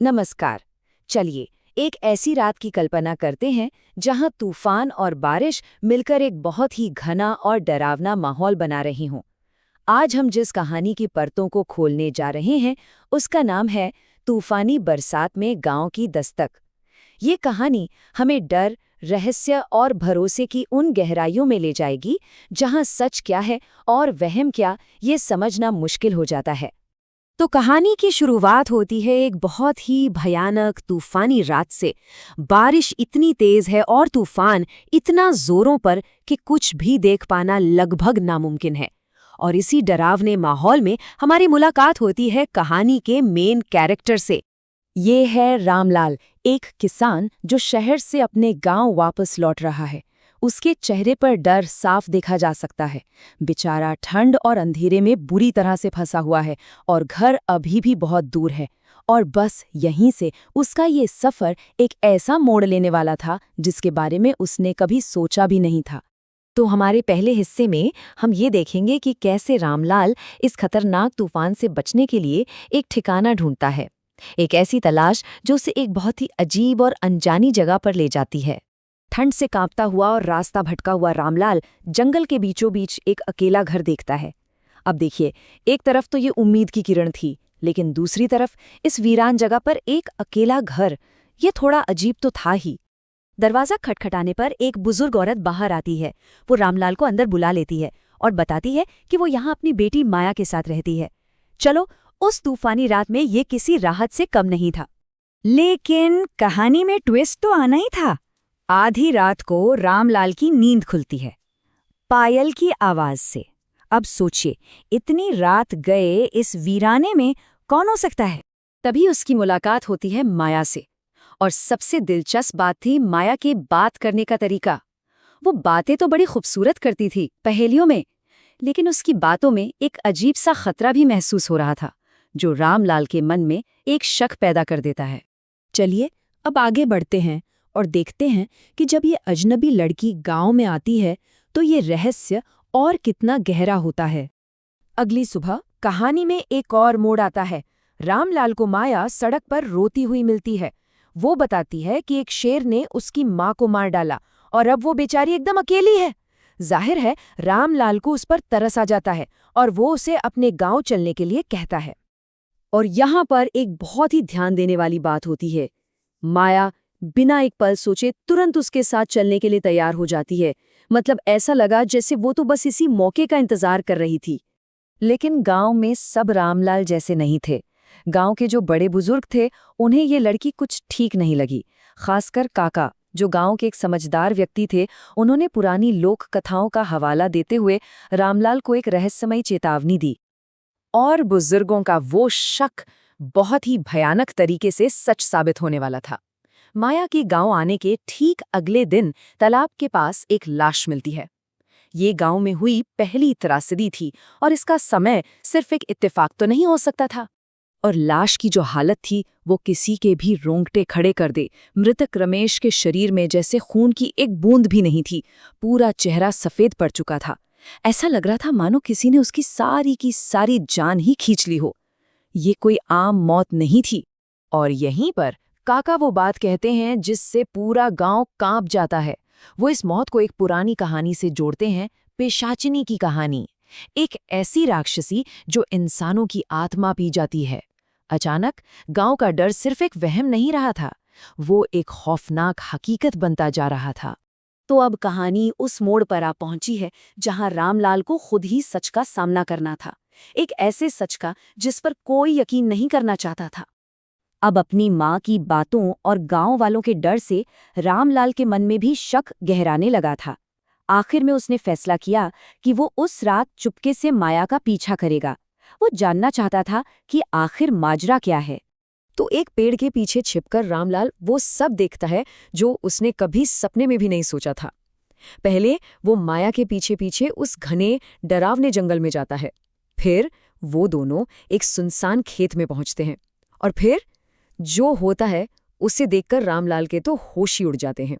नमस्कार। चलिए एक ऐसी रात की कल्पना करते हैं जहां तूफान और बारिश मिलकर एक बहुत ही घना और डरावना माहौल बना रही हों। आज हम जिस कहानी की परतों को खोलने जा रहे हैं उसका नाम है तूफानी बरसात में गांव की दस्तक। ये कहानी हमें डर, रहस्य और भरोसे की उन गहराइयों में ले जाएगी जहां सच क्या है और वहम क्या, ये समझना मुश्किल हो जाता है। तो कहानी की शुरुआत होती है एक बहुत ही भयानक तूफानी रात से। बारिश इतनी तेज है और तूफान इतना जोरों पर कि कुछ भी देख पाना लगभग नामुमकिन है। और इसी डरावने माहौल में हमारी मुलाकात होती है कहानी के मेन कैरेक्टर से। ये है रामलाल, एक किसान जो शहर से अपने गांव वापस लौट रहा है। उसके चेहरे पर डर साफ देखा जा सकता है। बेचारा ठंड और अंधेरे में बुरी तरह से फंसा हुआ है और घर अभी भी बहुत दूर है। और बस यहीं से उसका ये सफ़र एक ऐसा मोड़ लेने वाला था जिसके बारे में उसने कभी सोचा भी नहीं था। तो हमारे पहले हिस्से में हम ये देखेंगे कि कैसे रामलाल इस खतरनाक तूफान से बचने के लिए एक ठिकाना ढूंढता है। एक ऐसी तलाश जो उसे एक बहुत ही अजीब और अनजानी जगह पर ले जाती है। ठंड से कांपता हुआ और रास्ता भटका हुआ रामलाल जंगल के बीचों बीच एक अकेला घर देखता है। अब देखिए, एक तरफ तो ये उम्मीद की किरण थी, लेकिन दूसरी तरफ इस वीरान जगह पर एक अकेला घर, ये थोड़ा अजीब तो था ही। दरवाजा खटखटाने पर एक बुजुर्ग औरत बाहर आती है। वो रामलाल को अंदर बुला लेती है और बताती है कि वो यहाँ अपनी बेटी माया के साथ रहती है। चलो, उस तूफानी रात में ये किसी राहत से कम नहीं था। लेकिन कहानी में ट्विस्ट तो आना ही था। आधी रात को रामलाल की नींद खुलती है, पायल की आवाज से। अब सोचिए, इतनी रात गए इस वीराने में कौन हो सकता है? तभी उसकी मुलाकात होती है माया से। और सबसे दिलचस्प बात थी माया के बात करने का तरीका। वो बातें तो बड़ी खूबसूरत करती थी पहेलियों में, लेकिन उसकी बातों में एक अजीब सा खतरा भी महसूस हो रहा था, जो रामलाल के मन में एक शक पैदा कर देता है। चलिए अब आगे बढ़ते हैं और देखते हैं कि जब ये अजनबी लड़की गांव में आती है तो ये रहस्य और कितना गहरा होता है। अगली सुबह कहानी में एक और मोड़ आता है। रामलाल को माया सड़क पर रोती हुई मिलती है। वो बताती है कि एक शेर ने उसकी माँ को मार डाला और अब वो बेचारी एकदम अकेली है। जाहिर है रामलाल को उस पर तरस आ जाता है और वो उसे अपने गांव चलने के लिए कहता है। और यहाँ पर एक बहुत ही ध्यान देने वाली बात होती है। माया बिना एक पल सोचे तुरंत उसके साथ चलने के लिए तैयार हो जाती है। मतलब ऐसा लगा जैसे वो तो बस इसी मौके का इंतजार कर रही थी। लेकिन गांव में सब रामलाल जैसे नहीं थे। गांव के जो बड़े बुजुर्ग थे उन्हें ये लड़की कुछ ठीक नहीं लगी। खासकर काका, जो गांव के एक समझदार व्यक्ति थे, उन्होंने पुरानी लोक कथाओं का हवाला देते हुए रामलाल को एक रहस्यमयी चेतावनी दी। और बुजुर्गों का वो शक बहुत ही भयानक तरीके से सच साबित होने वाला था। माया के गांव आने के ठीक अगले दिन तालाब के पास एक लाश मिलती है। ये गांव में हुई पहली त्रासदी थी और इसका समय सिर्फ एक इत्तेफाक तो नहीं हो सकता था। और लाश की जो हालत थी वो किसी के भी रोंगटे खड़े कर दे। मृतक रमेश के शरीर में जैसे खून की एक बूंद भी नहीं थी। पूरा चेहरा सफेद पड़ चुका था। ऐसा लग रहा था मानो किसी ने उसकी सारी की सारी जान ही खींच ली हो। ये कोई आम मौत नहीं थी। और यहीं पर काका वो बात कहते हैं जिससे पूरा गांव कांप जाता है। वो इस मौत को एक पुरानी कहानी से जोड़ते हैं, पेशाचिनी की कहानी। एक ऐसी राक्षसी जो इंसानों की आत्मा पी जाती है। अचानक गांव का डर सिर्फ एक वहम नहीं रहा था, वो एक खौफनाक हकीकत बनता जा रहा था। तो अब कहानी उस मोड़ पर आ पहुंची है जहां रामलाल को खुद ही सच का सामना करना था। एक ऐसे सच का जिस पर कोई यकीन नहीं करना चाहता था। अब अपनी माँ की बातों और गांव वालों के डर से रामलाल के मन में भी शक गहराने लगा था। आखिर में उसने फैसला किया कि वो उस रात चुपके से माया का पीछा करेगा। वो जानना चाहता था कि आखिर माजरा क्या है। तो एक पेड़ के पीछे छिपकर रामलाल वो सब देखता है जो उसने कभी सपने में भी नहीं सोचा था। पहले वो माया के पीछे पीछे उस घने डरावने जंगल में जाता है। फिर वो दोनों एक सुनसान खेत में पहुंचते हैं और फिर जो होता है उसे देखकर रामलाल के तो होश ही उड़ जाते हैं।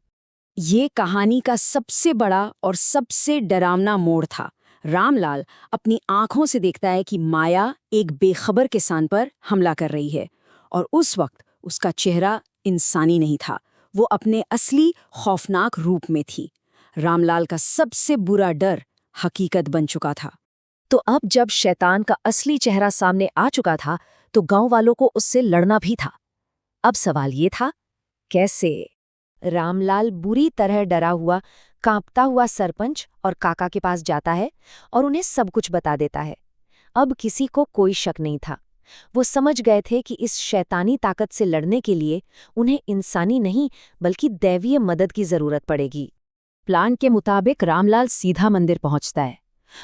ये कहानी का सबसे बड़ा और सबसे डरावना मोड़ था। रामलाल अपनी आंखों से देखता है कि माया एक बेखबर किसान पर हमला कर रही है और उस वक्त उसका चेहरा इंसानी नहीं था, वो अपने असली खौफनाक रूप में थी। रामलाल का सबसे बुरा डर हकीकत बन चुका था। तो अब जब शैतान का असली चेहरा सामने आ चुका था तो गांव वालों को उससे लड़ना भी था। अब सवाल ये था, कैसे? रामलाल बुरी तरह डरा हुआ, कांपता हुआ सरपंच और काका के पास जाता है और उन्हें सब कुछ बता देता है। अब किसी को कोई शक नहीं था। वो समझ गए थे कि इस शैतानी ताकत से लड़ने के लिए उन्हें इंसानी नहीं बल्कि दैवीय मदद की जरूरत पड़ेगी। प्लान के मुताबिक रामलाल सीधा मंदिर पहुंचता है।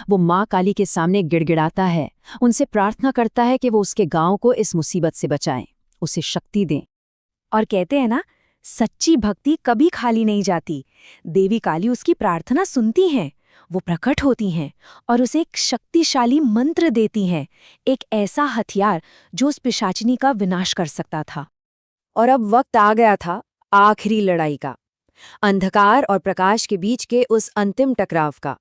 वो माँ काली के सामने गिड़गिड़ाता है, उनसे प्रार्थना करता है कि वो उसके गांव को इस मुसीबत से बचाएं, उसे शक्ति दें। और कहते हैं ना, सच्ची भक्ति कभी खाली नहीं जाती। देवी काली उसकी प्रार्थना सुनती हैं, वो प्रकट होती हैं और उसे एक शक्तिशाली मंत्र देती हैं, एक ऐसा हथियार जो उस पिशाचिनी का विनाश कर सकता था। और अब वक्त आ गया था आखिरी लड़ाई का, अंधकार और प्रकाश के बीच के उस अंतिम टकराव का।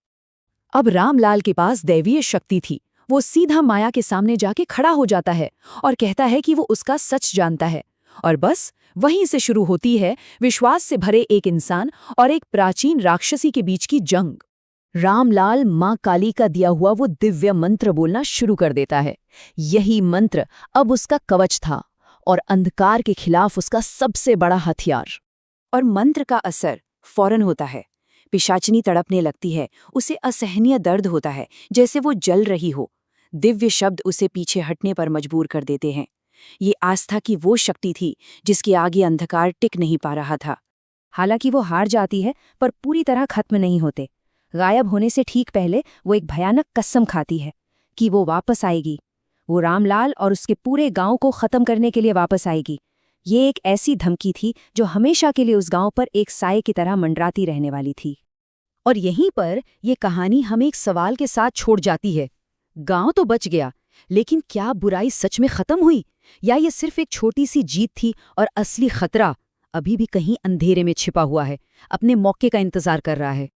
अब रामलाल के पास दैवीय शक्ति थी। वो सीधा माया के सामने जाके खड़ा हो जाता है और कहता है कि वो उसका सच जानता है। और बस वहीं से शुरू होती है विश्वास से भरे एक इंसान और एक प्राचीन राक्षसी के बीच की जंग। रामलाल माँ काली का दिया हुआ वो दिव्य मंत्र बोलना शुरू कर देता है। यही मंत्र अब उसका कवच था और अंधकार के खिलाफ उसका सबसे बड़ा हथियार। और मंत्र का असर फौरन होता है। पिशाचिनी तड़पने लगती है, उसे असहनीय दर्द होता है, जैसे वो जल रही हो। दिव्य शब्द उसे पीछे हटने पर मजबूर कर देते हैं। ये आस्था की वो शक्ति थी जिसके आगे अंधकार टिक नहीं पा रहा था। हालांकि वो हार जाती है, पर पूरी तरह खत्म नहीं होते। गायब होने से ठीक पहले वो एक भयानक कसम खाती है कि वो वापस आएगी। वो रामलाल और उसके पूरे गांव को खत्म करने के लिए वापस आएगी। ये एक ऐसी धमकी थी जो हमेशा के लिए उस गांव पर एक साए की तरह मंडराती रहने वाली थी। और यहीं पर ये कहानी हमें एक सवाल के साथ छोड़ जाती है। गांव तो बच गया, लेकिन क्या बुराई सच में खत्म हुई, या ये सिर्फ एक छोटी सी जीत थी और असली खतरा अभी भी कहीं अंधेरे में छिपा हुआ है, अपने मौके का इंतजार कर रहा है?